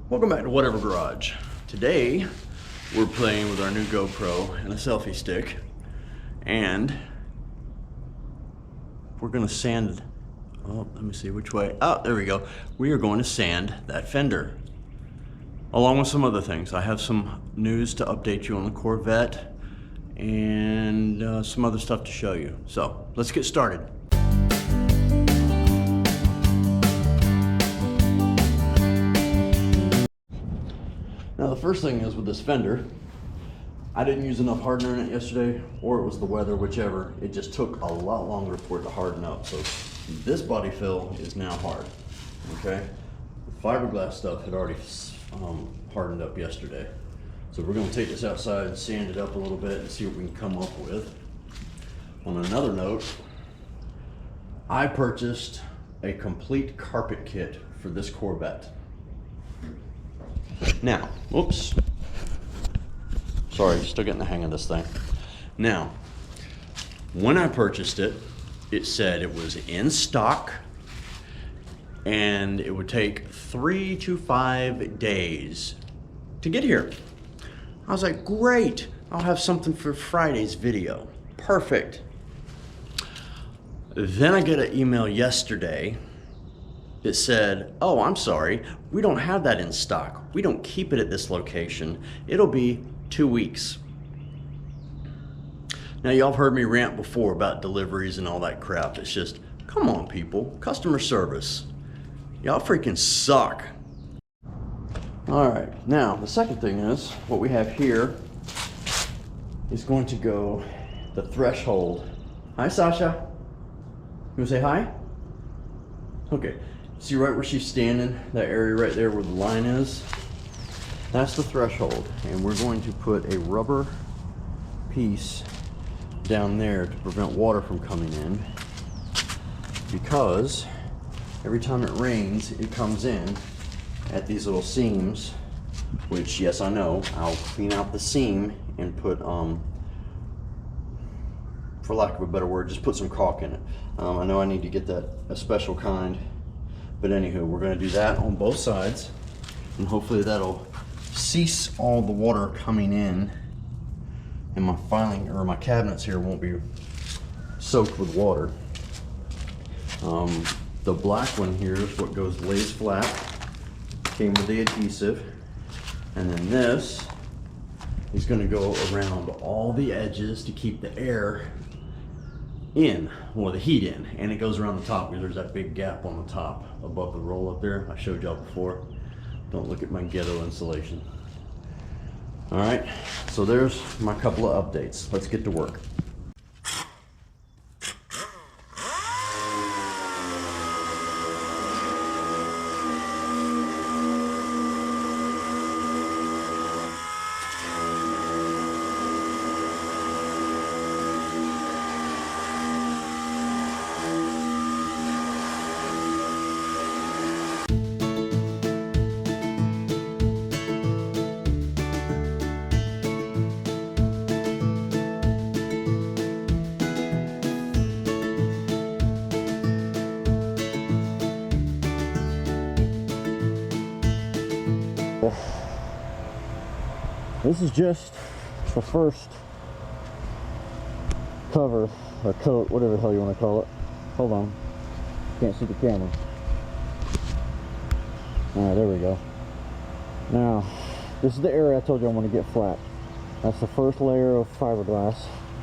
Welcome back to Whatever Garage. Today we're playing with our new GoPro and a selfie stick, and we're gonna sand. Oh, let me see which way. Oh, there we go. We are going to sand that fender, along with some other things. I have some news to update you on the Corvette and some other stuff to show you. So let's get started. Now the first thing is with this fender, I didn't use enough hardener in it yesterday, or it was the weather, whichever. It just took a lot longer for it to harden up. So this body fill is now hard, okay? The fiberglass stuff had already hardened up yesterday. So we're gonna take this outside and sand it up a little bit and see what we can come up with. On another note, I purchased a complete carpet kit for this Corvette. Now, whoops. Sorry, still getting the hang of this thing. Now, when I purchased it, it said it was in stock and it would take 3 to 5 days to get here. I was like, great, I'll have something for Friday's video. Perfect. Then I get an email yesterday. It said, oh, I'm sorry, we don't have that in stock. We don't keep it at this location. It'll be 2 weeks. Now, y'all have heard me rant before about deliveries and all that crap. It's just, come on, people, customer service. Y'all freaking suck. All right, now, the second thing is, what we have here is going to go the threshold. Hi, Sasha. You wanna say hi? Okay. See right where she's standing, that area right there where the line is? That's the threshold. And we're going to put a rubber piece down there to prevent water from coming in, because every time it rains, it comes in at these little seams, which, yes, I know, I'll clean out the seam and put, for lack of a better word, just put some caulk in it. I know I need to get that, a special kind. But anywho, we're going to do that on both sides, and hopefully that'll cease all the water coming in, and my filing or my cabinets here won't be soaked with water. The black one here is what goes lays flat, came with the adhesive, and then this is going to go around all the edges to keep the air in, or the heat in, and it goes around the top because there's that big gap on the top above the roll up there. I showed y'all before. Don't look at my ghetto insulation. All right, so there's my couple of updates. Let's get to work. This is just the first cover, or coat, whatever the hell you want to call it. Hold on, can't see the camera. Alright, there we go. Now, this is the area I told you I want to get flat. That's the first layer of fiberglass.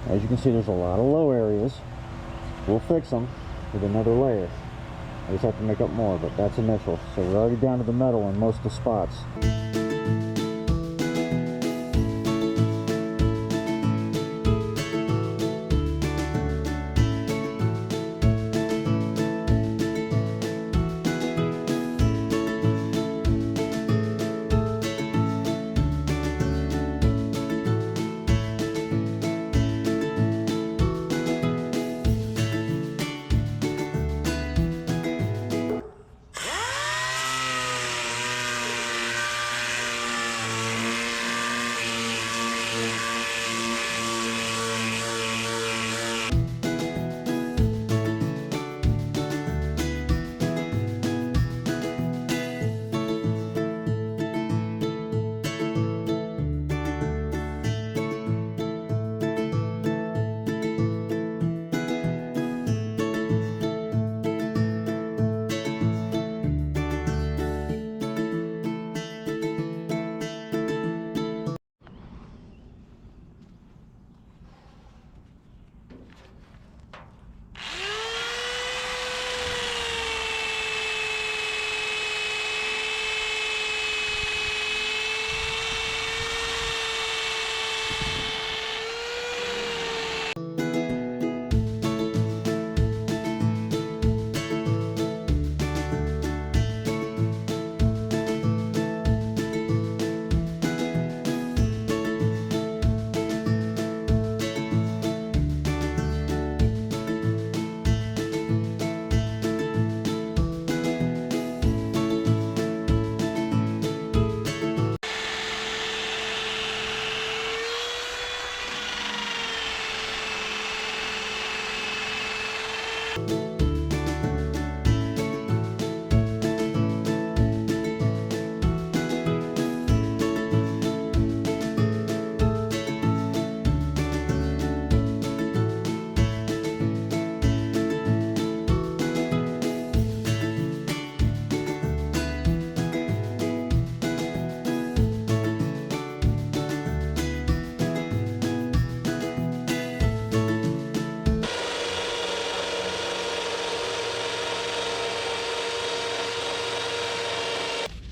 As you can see, there's a lot of low areas. We'll fix them with another layer. I just have to make up more, but that's initial. So we're already down to the metal in most of the spots.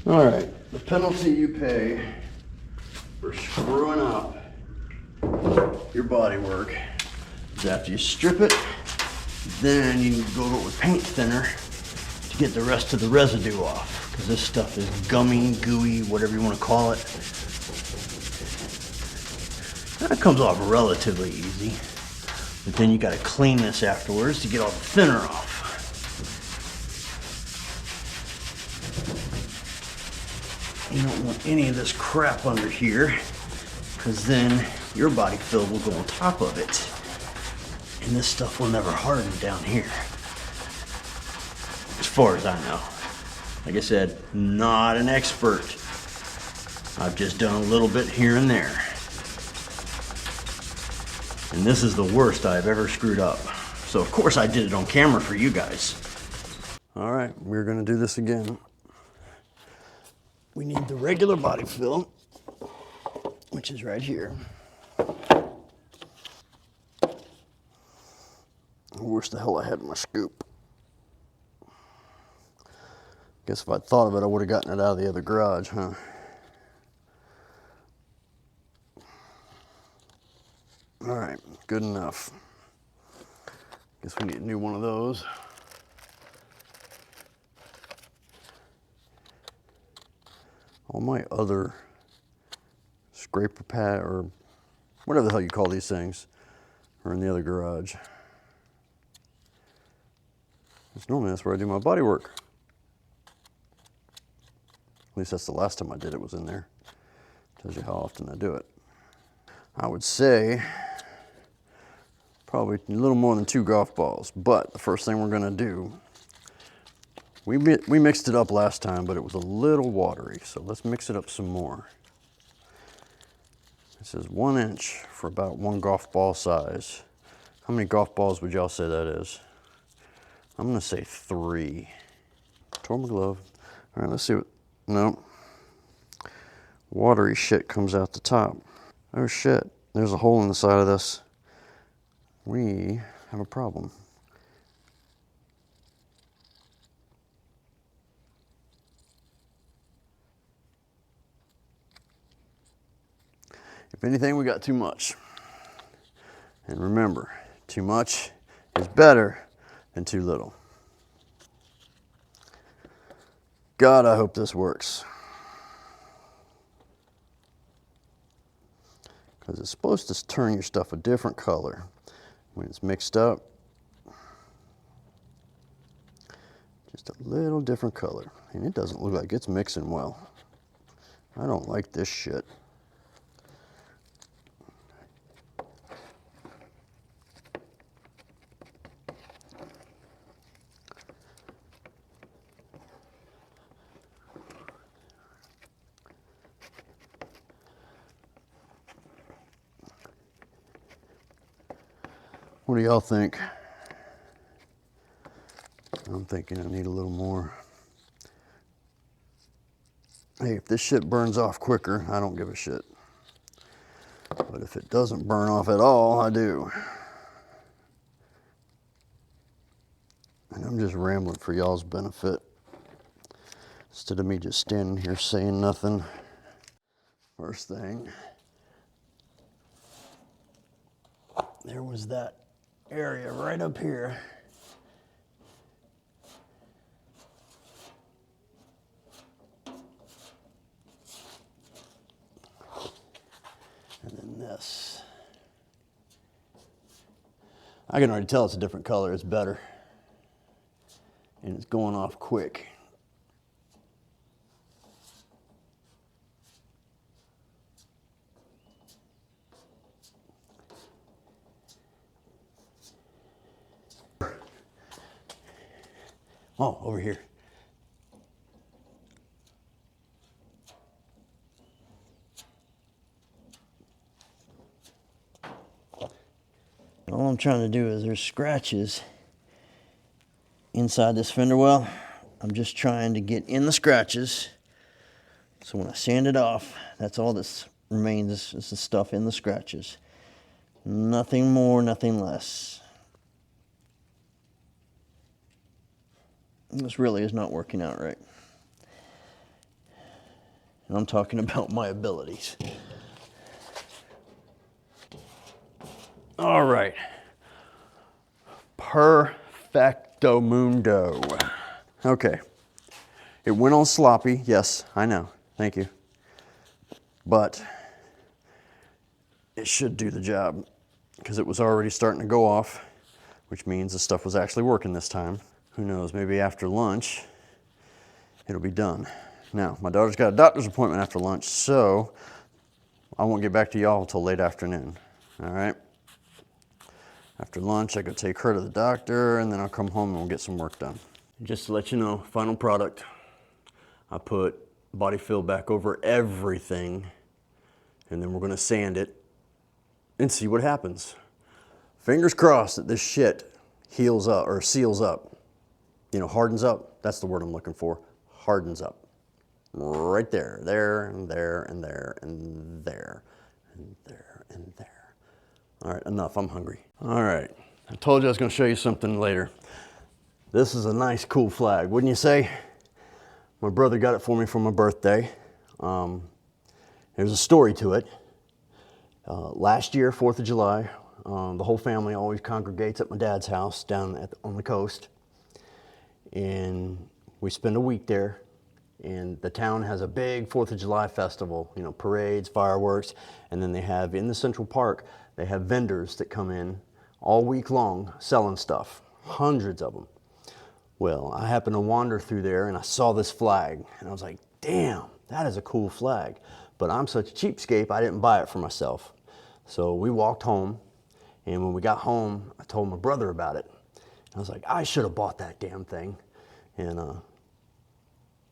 All right, the penalty you pay for screwing up your bodywork is after you strip it, then you can go over it with paint thinner to get the rest of the residue off, because this stuff is gummy, gooey, whatever you want to call it. That comes off relatively easy, but then you got to clean this afterwards to get all the thinner off. You don't want any of this crap under here, because then your body fill will go on top of it, and this stuff will never harden down here, as far as I know. Like I said, not an expert. I've just done a little bit here and there, and this is the worst I've ever screwed up. So of course I did it on camera for you guys. All right, we're gonna do this again. We need the regular body fill, which is right here. I wish the hell I had my scoop. Guess if I'd thought of it, I would have gotten it out of the other garage, huh? All right, good enough. Guess we need a new one of those. All my other scraper pad, or whatever the hell you call these things, are in the other garage. Because normally that's where I do my body work. At least that's the last time I did it, was in there. Tells you how often I do it. I would say probably a little more than 2 golf balls, but the first thing we're gonna do, we mixed it up last time, but it was a little watery, so let's mix it up some more. It says 1 inch for about 1 golf ball size. How many golf balls would y'all say that is? I'm gonna say 3. Tore my glove. All right, let's see what, no. Watery shit comes out the top. Oh shit, there's a hole in the side of this. We have a problem. If anything, we got too much. And remember, too much is better than too little. God, I hope this works. Because it's supposed to turn your stuff a different color when it's mixed up. Just a little different color. And it doesn't look like it's mixing well. I don't like this shit. What do y'all think? I'm thinking I need a little more. Hey, if this shit burns off quicker, I don't give a shit. But if it doesn't burn off at all, I do. And I'm just rambling for y'all's benefit, instead of me just standing here saying nothing. First thing, there was that area right up here. And then this. I can already tell it's a different color, it's better. And it's going off quick. Oh, over here. All I'm trying to do is there's scratches inside this fender well. I'm just trying to get in the scratches. So when I sand it off, that's all this remains is the stuff in the scratches. Nothing more, nothing less. This really is not working out right. and I'm talking about my abilities. All right. Perfecto mundo. Okay. It went on sloppy. Yes, I know. Thank you. But it should do the job because it was already starting to go off, which means the stuff was actually working this time. Who knows, maybe after lunch, it'll be done. Now, my daughter's got a doctor's appointment after lunch, so I won't get back to y'all until late afternoon, all right? After lunch, I go take her to the doctor, and then I'll come home and we'll get some work done. Just to let you know, final product, I put body fill back over everything, and then we're gonna sand it and see what happens. Fingers crossed that this shit heals up, or seals up. You know, hardens up, that's the word I'm looking for, hardens up. Right there, there, and there, and there, and there, and there, and there. All right, enough, I'm hungry. All right, I told you I was gonna show you something later. This is a nice, cool flag, wouldn't you say? My brother got it for me for my birthday. There's a story to it. Last year, 4th of July, the whole family always congregates at my dad's house down on the coast. And we spend a week there. And the town has a big 4th of July festival, you know, parades, fireworks. And then they have, in the Central Park, they have vendors that come in all week long selling stuff, hundreds of them. Well, I happened to wander through there and I saw this flag and I was like, damn, that is a cool flag. But I'm such a cheapskate, I didn't buy it for myself. So we walked home, and when we got home, I told my brother about it. I was like, I should have bought that damn thing. And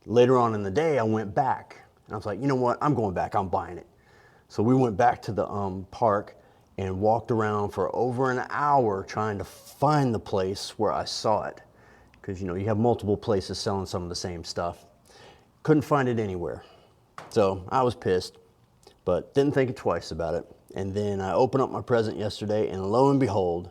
later on in the day, I went back and I was like, you know what, I'm going back, I'm buying it. So we went back to the park and walked around for over an hour trying to find the place where I saw it. Because, you know, you have multiple places selling some of the same stuff. Couldn't find it anywhere. So I was pissed, but didn't think twice about it. And then I opened up my present yesterday, and lo and behold,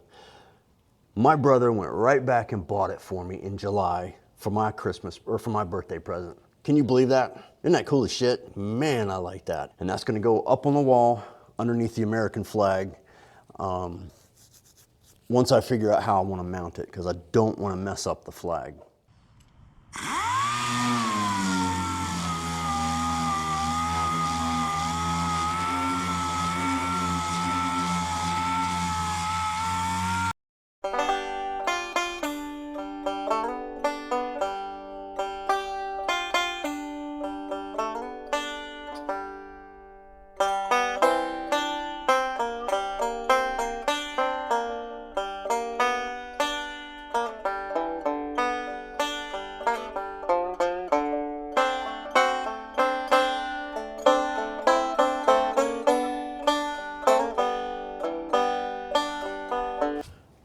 my brother went right back and bought it for me in July for my Christmas, or for my birthday present. Can you believe that? Isn't that cool as shit? Man, I like that. And that's gonna go up on the wall underneath the American flag once I figure out how I wanna mount it, because I don't wanna mess up the flag.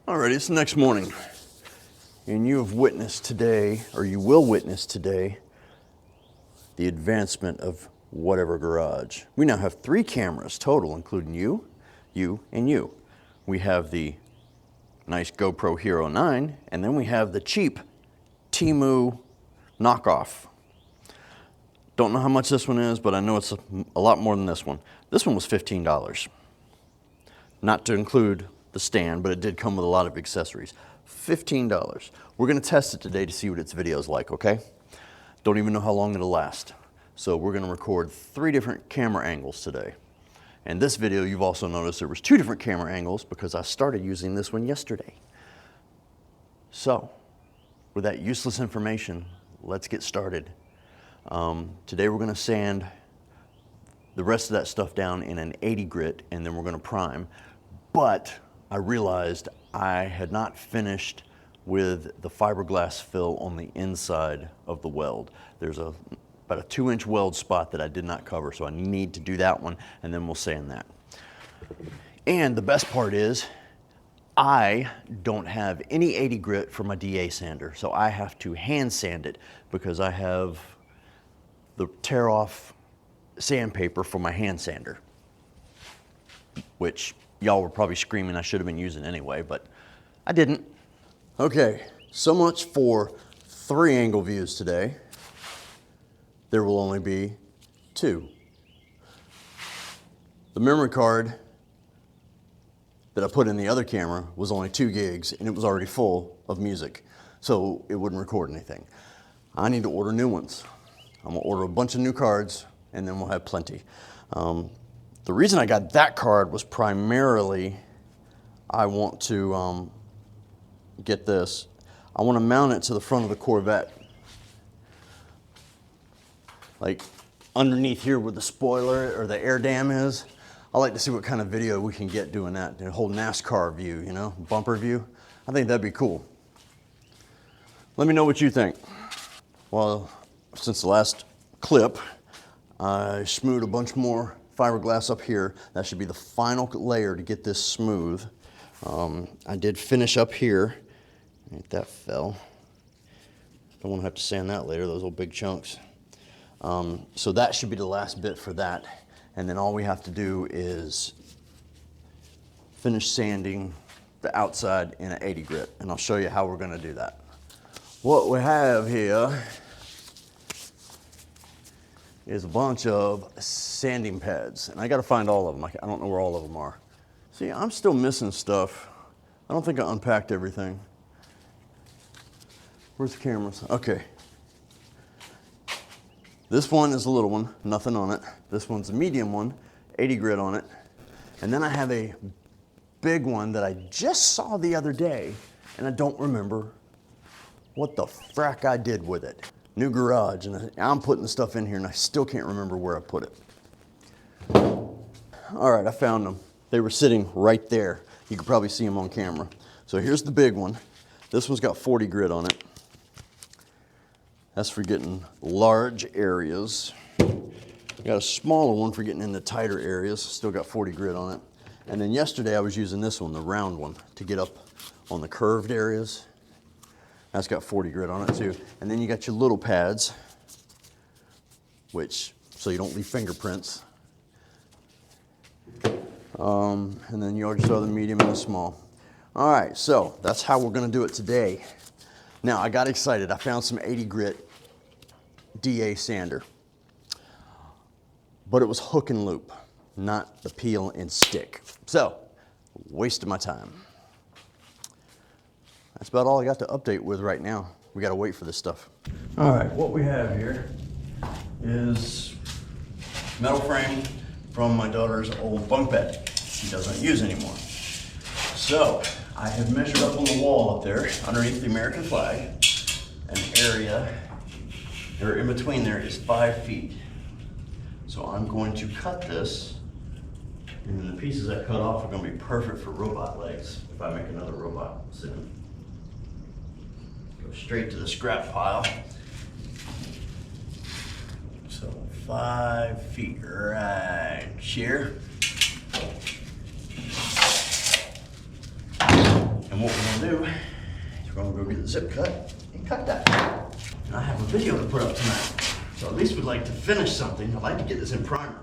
Alrighty, it's the next morning, and you have witnessed today, or you will witness today, the advancement of whatever garage. We now have 3 cameras total, including you, and you. We have the nice GoPro Hero 9, and then we have the cheap Temu knockoff. Don't know how much this one is, but I know it's a lot more than this one. This one was $15. Not to include the stand, but it did come with a lot of accessories. $15. We're gonna test it today to see what its video's like, okay? Don't even know how long it'll last. So we're gonna record 3 different camera angles today. And this video, you've also noticed there was 2 different camera angles because I started using this one yesterday. So, with that useless information, let's get started. Today we're gonna sand the rest of that stuff down in an 80 grit, and then we're gonna prime. But I realized I had not finished with the fiberglass fill on the inside of the weld. There's about a 2-inch weld spot that I did not cover, so I need to do that one, and then we'll sand that. And the best part is, I don't have any 80 grit for my DA sander, so I have to hand sand it because I have the tear off sandpaper for my hand sander, which y'all were probably screaming I should have been using anyway, but I didn't. Okay, so much for 3 angle views today. There will only be 2. The memory card that I put in the other camera was only 2 gigs and it was already full of music, so it wouldn't record anything. I need to order new ones. I'm gonna order a bunch of new cards and then we'll have plenty. The reason I got that card was primarily I want to get this. I want to mount it to the front of the Corvette. Like underneath here where the spoiler or the air dam is. I like to see what kind of video we can get doing that. The whole NASCAR view, you know, bumper view. I think that'd be cool. Let me know what you think. Well, since the last clip, I smoothed a bunch more fiberglass up here. That should be the final layer to get this smooth. I did finish up here. That fell. Don't want to have to sand that later, those old big chunks. So that should be the last bit for that. And then all we have to do is finish sanding the outside in an 80 grit. And I'll show you how we're gonna do that. What we have here is a bunch of sanding pads. And I gotta find all of them. I don't know where all of them are. See, I'm still missing stuff. I don't think I unpacked everything. Where's the cameras? Okay. This one is a little one, nothing on it. This one's a medium one, 80 grit on it. And then I have a big one that I just saw the other day, and I don't remember what the frack I did with it. New garage, and I'm putting the stuff in here, and I still can't remember where I put it. All right, I found them. They were sitting right there. You can probably see them on camera. So here's the big one. This one's got 40 grit on it. That's for getting large areas. Got a smaller one for getting into tighter areas. Still got 40 grit on it. And then yesterday I was using this one, the round one, to get up on the curved areas. That's got 40 grit on it too. And then you got your little pads, so you don't leave fingerprints. And then you already saw the medium and the small. All right, so that's how we're gonna do it today. Now, I got excited. I found some 80 grit DA sander. But it was hook and loop, not the peel and stick. So, wasted my time. That's about all I got to update with right now. We gotta wait for this stuff. All right, what we have here is metal frame from my daughter's old bunk bed she doesn't use anymore. So, I have measured up on the wall up there, underneath the American flag, an area, or in between there is 5 feet. So I'm going to cut this, and then the pieces I cut off are going to be perfect for robot legs, if I make another robot sit in. Go straight to the scrap pile. So 5 feet right here. And what we're gonna do is we're gonna go get the zip cut and cut that. And I have a video to put up tonight. So at least we'd like to finish something. I'd like to get this in primer.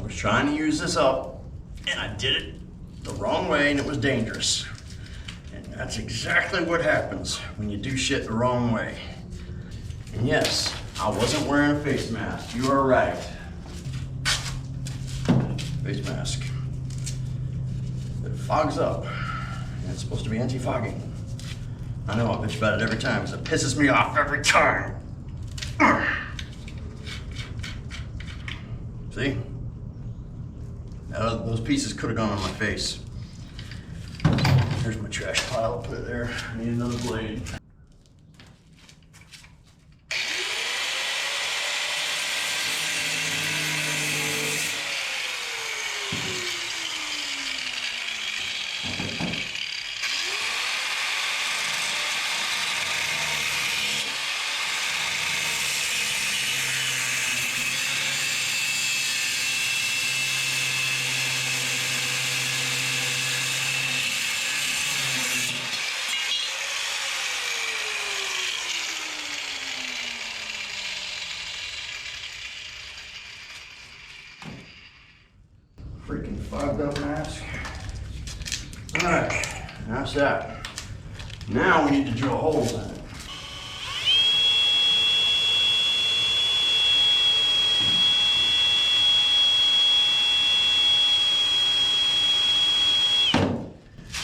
Trying to use this up, and I did it the wrong way, and it was dangerous. And that's exactly what happens when you do shit the wrong way. And yes, I wasn't wearing a face mask. You are right. Face mask. It fogs up, and it's supposed to be anti-fogging. I know, I bitch about it every time, because it pisses me off every time. See? Those pieces could have gone on my face. There's my trash pile, I'll put it there. I need another blade. Freaking fogged up mask. All right, that's that. Now we need to drill holes in it.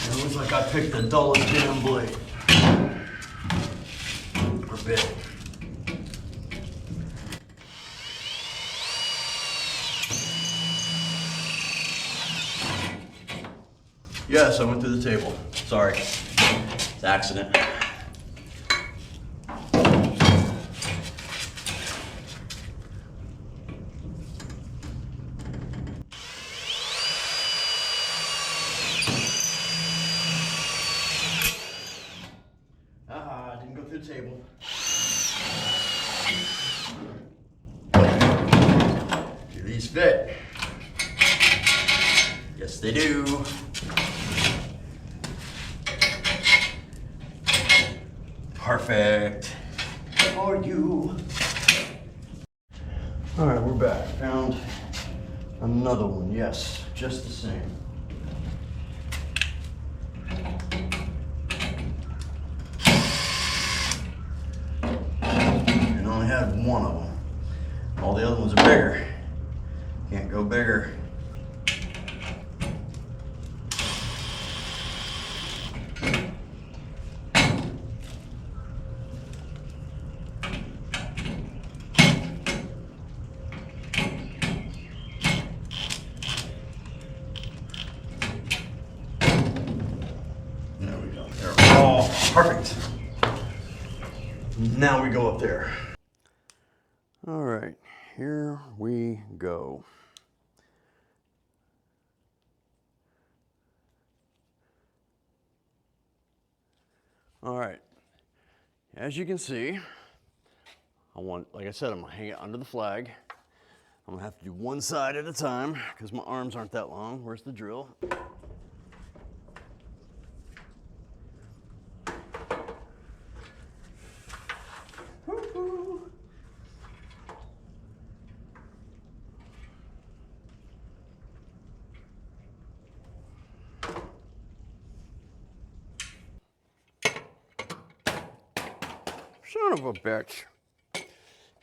It looks like I picked the dullest damn blade. Or bit. Yes, I went through the table. Sorry. It's an accident. Didn't go through the table. Do these fit? Yes, they do. Perfect. For you. All right, we're back. Found another one. Yes, just the same. And only had one of them. All the other ones are bigger. Can't go bigger. There we go. There we go. Perfect. Now we go up there. All right, here we go. All right, as you can see, like I said, I'm gonna hang it under the flag. I'm gonna have to do one side at a time because my arms aren't that long. Where's the drill? Woo-hoo. Son of a bitch.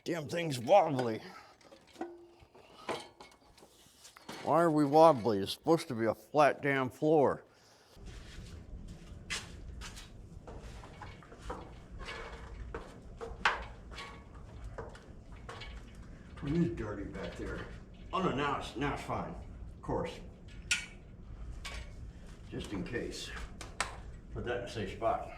Damn thing's wobbly. Why are we wobbly? It's supposed to be a flat damn floor. It is dirty back there. Oh no, now it's fine. Of course. Just in case. Put that in a safe spot.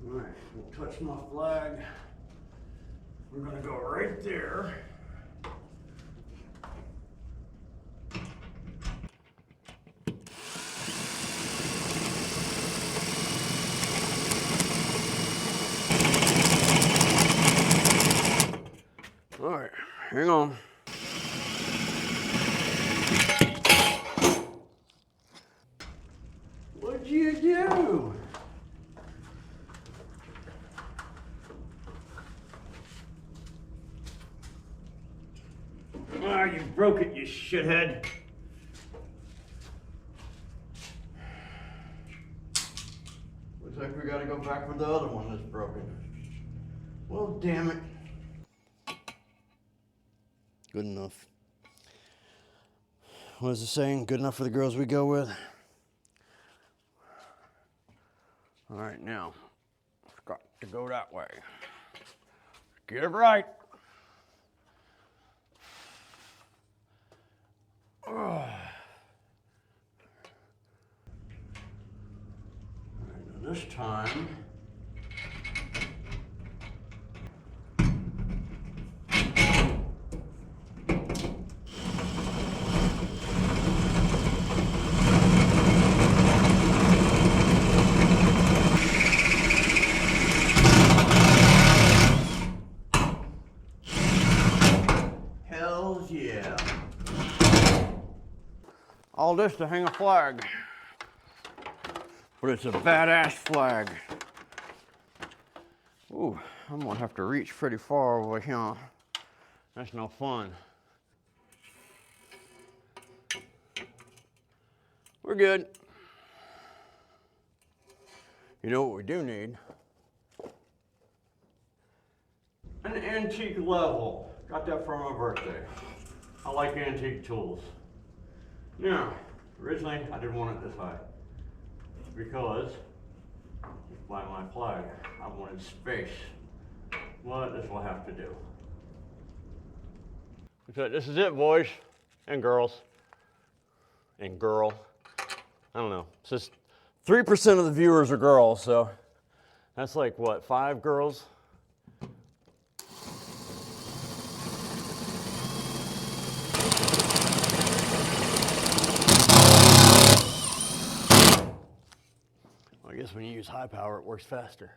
All right, we'll touch my flag. We're gonna go right there. All right, hang on. What'd you do? Ah, you broke it, you shithead. Looks like we gotta go back for the other one that's broken. Well, damn it. Good enough. What is the saying? Good enough for the girls we go with? All right, now, it's got to go that way. Get it right. All right, now this time, hells yeah. All this to hang a flag. But it's a badass flag. Ooh, I'm gonna have to reach pretty far over here. That's no fun. We're good. You know what we do need? An antique level. Got that for my birthday. I like antique tools. Now, originally I didn't want it this high because by my flag I wanted space. But this will have to do. So this is it, boys and girls. And girl. I don't know. It's just 3% of the viewers are girls, so that's like what, 5 girls? Well, I guess when you use high power, it works faster.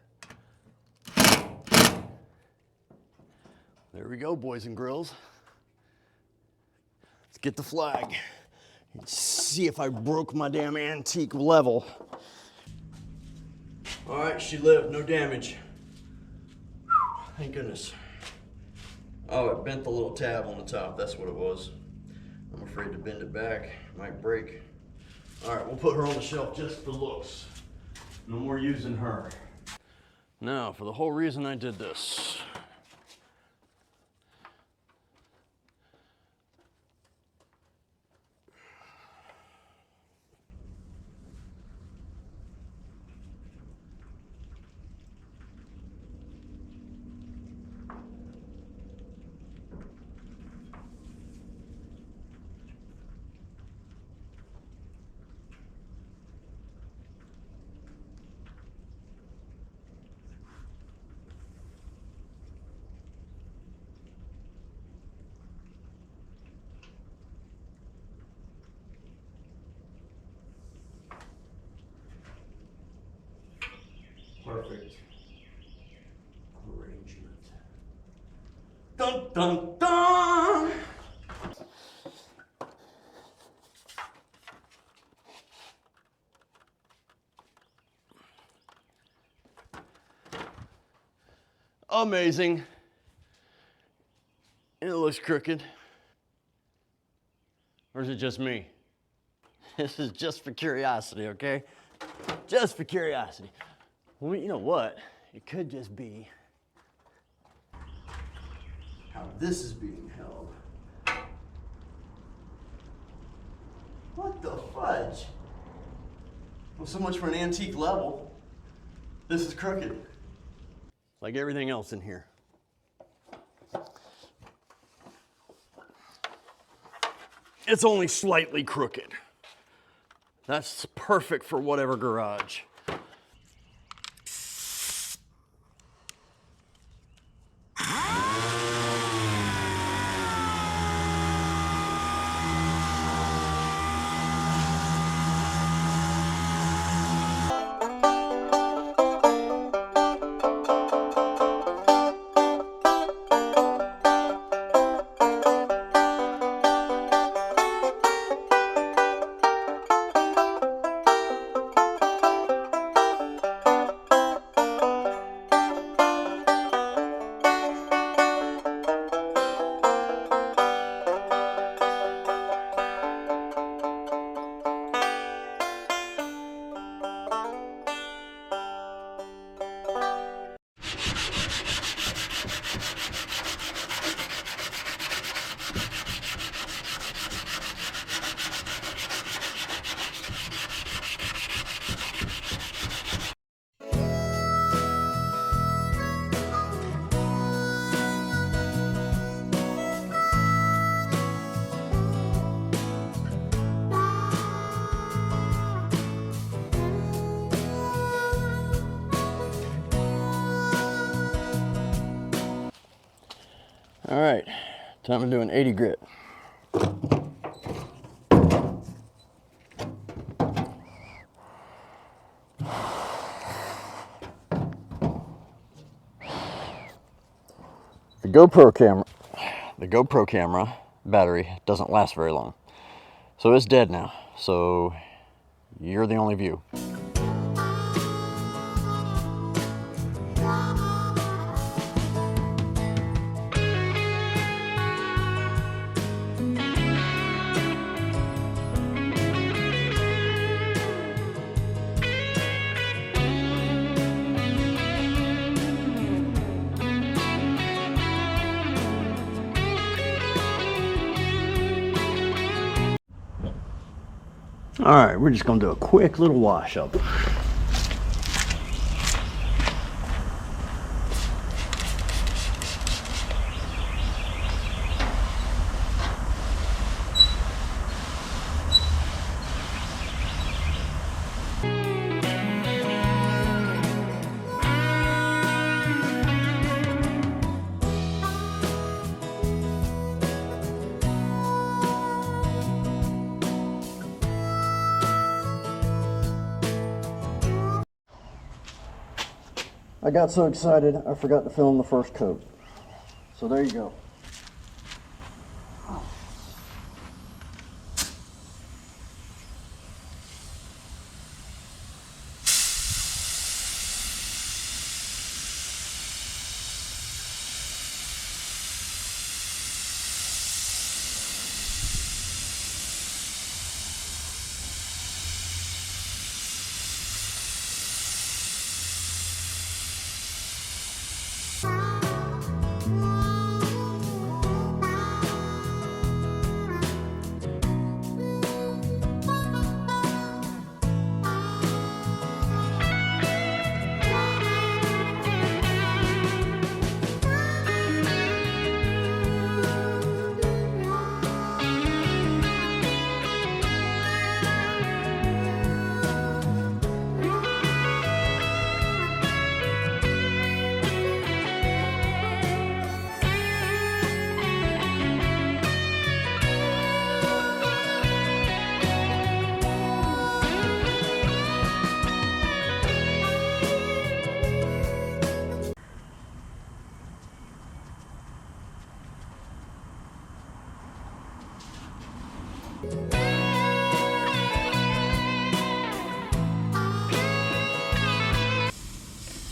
There we go, boys and girls. Let's get the flag. Let's see if I broke my damn antique level. All right, she lived, no damage. Whew, thank goodness. Oh, it bent the little tab on the top, that's what it was. I'm afraid to bend it back, it might break. All right, we'll put her on the shelf just for looks. No more using her. Now, for the whole reason I did this. Perfect arrangement. Dun dun dun! Amazing. And it looks crooked. Or is it just me? This is just for curiosity, okay? Just for curiosity. Well, you know what? It could just be how this is being held. What the fudge? Well, so much for an antique level. This is crooked. Like everything else in here. It's only slightly crooked. That's perfect for whatever garage. All right, time to do an 80 grit. The GoPro camera battery doesn't last very long. So it's dead now. So you're the only view. All right, we're just gonna do a quick little wash up. I got so excited, I forgot to film the first coat. So there you go.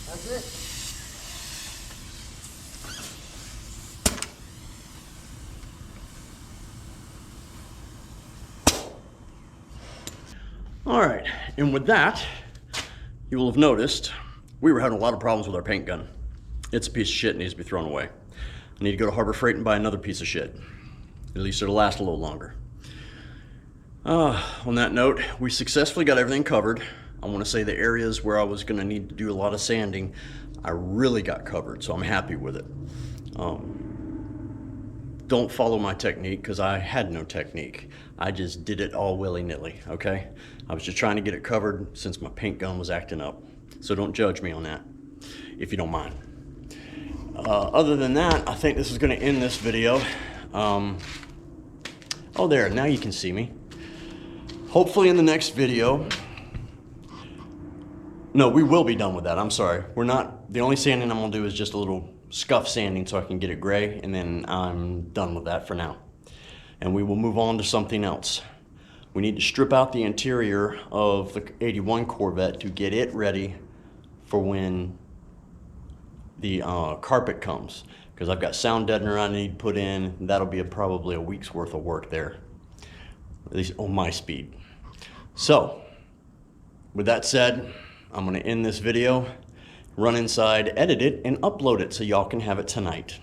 That's it. All right, and with that, you will have noticed we were having a lot of problems with our paint gun. It's a piece of shit, needs to be thrown away. I need to go to Harbor Freight and buy another piece of shit. At least it'll last a little longer. On that note, we successfully got everything covered. I want to say the areas where I was going to need to do a lot of sanding, I really got covered, so I'm happy with it. Don't follow my technique, because I had no technique. I just did it all willy-nilly, okay? I was just trying to get it covered since my paint gun was acting up. So don't judge me on that, if you don't mind. Other than that, I think this is going to end this video. Oh, there, now you can see me. Hopefully in the next video, no, we will be done with that. I'm sorry. We're not, the only sanding I'm gonna do is just a little scuff sanding so I can get it gray, and then I'm done with that for now. And we will move on to something else. We need to strip out the interior of the 81 Corvette to get it ready for when the carpet comes, because I've got sound deadener I need to put in. That'll be probably a week's worth of work there, at least on my speed. So, with that said, I'm gonna end this video, run inside, edit it, and upload it so y'all can have it tonight.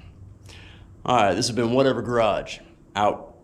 All right, this has been Whatever Garage, out.